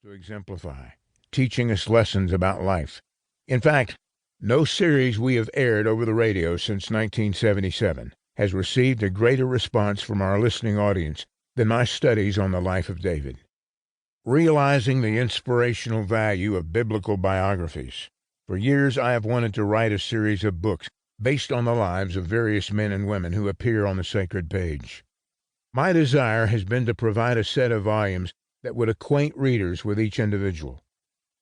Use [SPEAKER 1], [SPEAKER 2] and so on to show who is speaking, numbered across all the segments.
[SPEAKER 1] to exemplify, teaching us lessons about life. In fact, no series we have aired over the radio since 1977 has received a greater response from our listening audience than my studies on the life of David. Realizing the inspirational value of biblical biographies. For years I have wanted to write a series of books based on the lives of various men and women who appear on the sacred page. My desire has been to provide a set of volumes that would acquaint readers with each individual,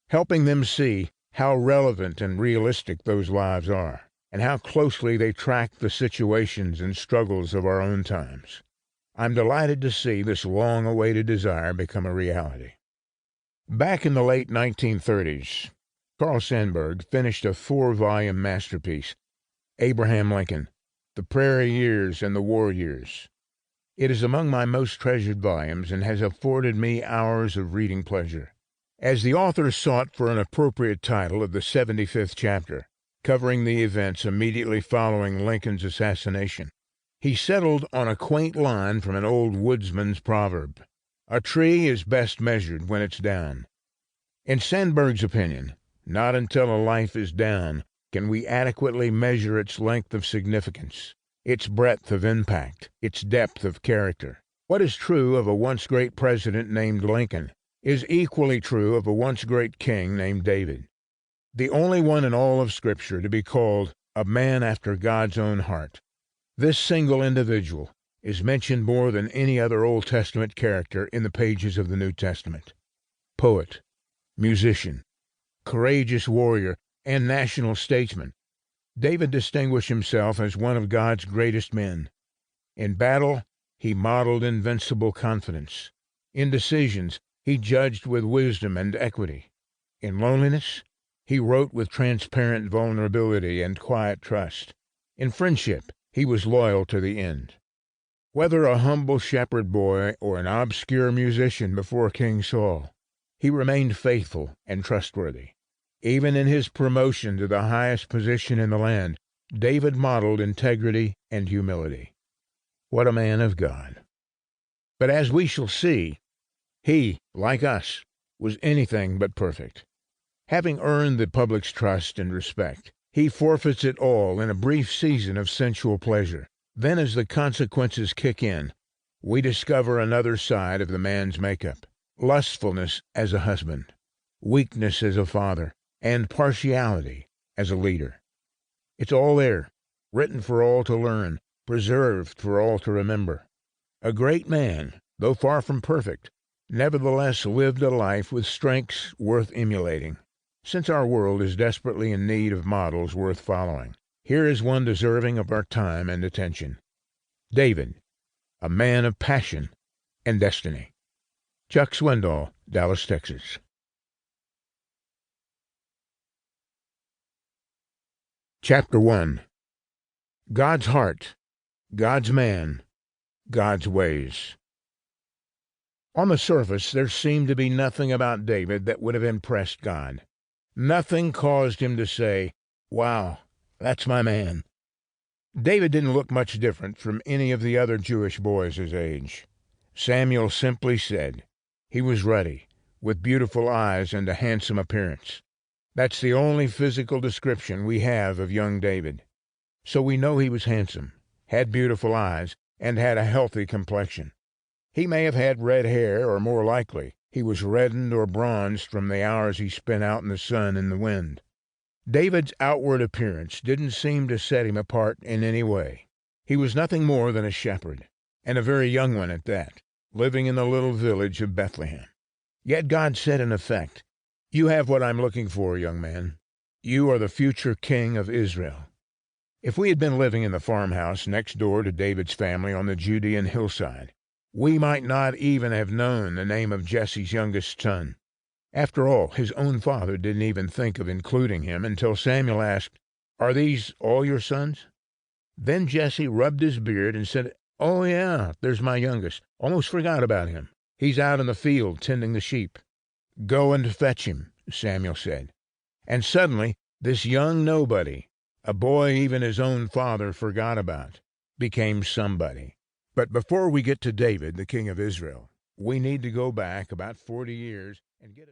[SPEAKER 1] helping them see how relevant and realistic those lives are, and how closely they track the situations and struggles of our own times. I'm delighted to see this long-awaited desire become a reality. Back in the late 1930s, Carl Sandburg finished a 4-volume masterpiece, Abraham Lincoln, The Prairie Years and the War Years. It is among my most treasured volumes and has afforded me hours of reading pleasure. As the author sought for an appropriate title of the 75th chapter, covering the events immediately following Lincoln's assassination, he settled on a quaint line from an old woodsman's proverb: "A tree is best measured when it's down." In Sandburg's opinion, not until a life is down can we adequately measure its length of significance, its breadth of impact, its depth of character. What is true of a once great president named Lincoln is equally true of a once great king named David, the only one in all of Scripture to be called a man after God's own heart. This single individual is mentioned more than any other Old Testament character in the pages of the New Testament. Poet, musician, courageous warrior, and national statesman, David distinguished himself as one of God's greatest men. In battle, he modeled invincible confidence. In decisions, he judged with wisdom and equity. In loneliness, he wrote with transparent vulnerability and quiet trust. In friendship, he was loyal to the end. Whether a humble shepherd boy or an obscure musician before King Saul, he remained faithful and trustworthy. Even in his promotion to the highest position in the land, David modeled integrity and humility. What a man of God! But as we shall see, he, like us, was anything but perfect. Having earned the public's trust and respect, he forfeits it all in a brief season of sensual pleasure. Then, as the consequences kick in, we discover another side of the man's makeup: lustfulness as a husband, weakness as a father, and partiality as a leader. It's all there, written for all to learn, preserved for all to remember. A great man, though far from perfect, nevertheless lived a life with strengths worth emulating. Since our world is desperately in need of models worth following, here is one deserving of our time and attention. David, a man of passion and destiny. Chuck Swindoll, Dallas, Texas. Chapter 1. God's Heart, God's Man, God's Ways. On the surface, there seemed to be nothing about David that would have impressed God. Nothing caused him to say, "Wow, that's my man." David didn't look much different from any of the other Jewish boys his age. Samuel simply said he was ruddy, with beautiful eyes and a handsome appearance. That's the only physical description we have of young David. So we know he was handsome, had beautiful eyes, and had a healthy complexion. He may have had red hair, or more likely, he was reddened or bronzed from the hours he spent out in the sun and the wind. David's outward appearance didn't seem to set him apart in any way. He was nothing more than a shepherd, and a very young one at that, living in the little village of Bethlehem. Yet God said in effect, "You have what I'm looking for, young man. You are the future king of Israel." If we had been living in the farmhouse next door to David's family on the Judean hillside, we might not even have known the name of Jesse's youngest son. After all, his own father didn't even think of including him until Samuel asked, "Are these all your sons?" Then Jesse rubbed his beard and said, "Oh, yeah, there's my youngest. Almost forgot about him. He's out in the field tending the sheep." "Go and fetch him," Samuel said. And suddenly, this young nobody, a boy even his own father forgot about, became somebody. But before we get to David, the king of Israel, we need to go back about 40 years and get a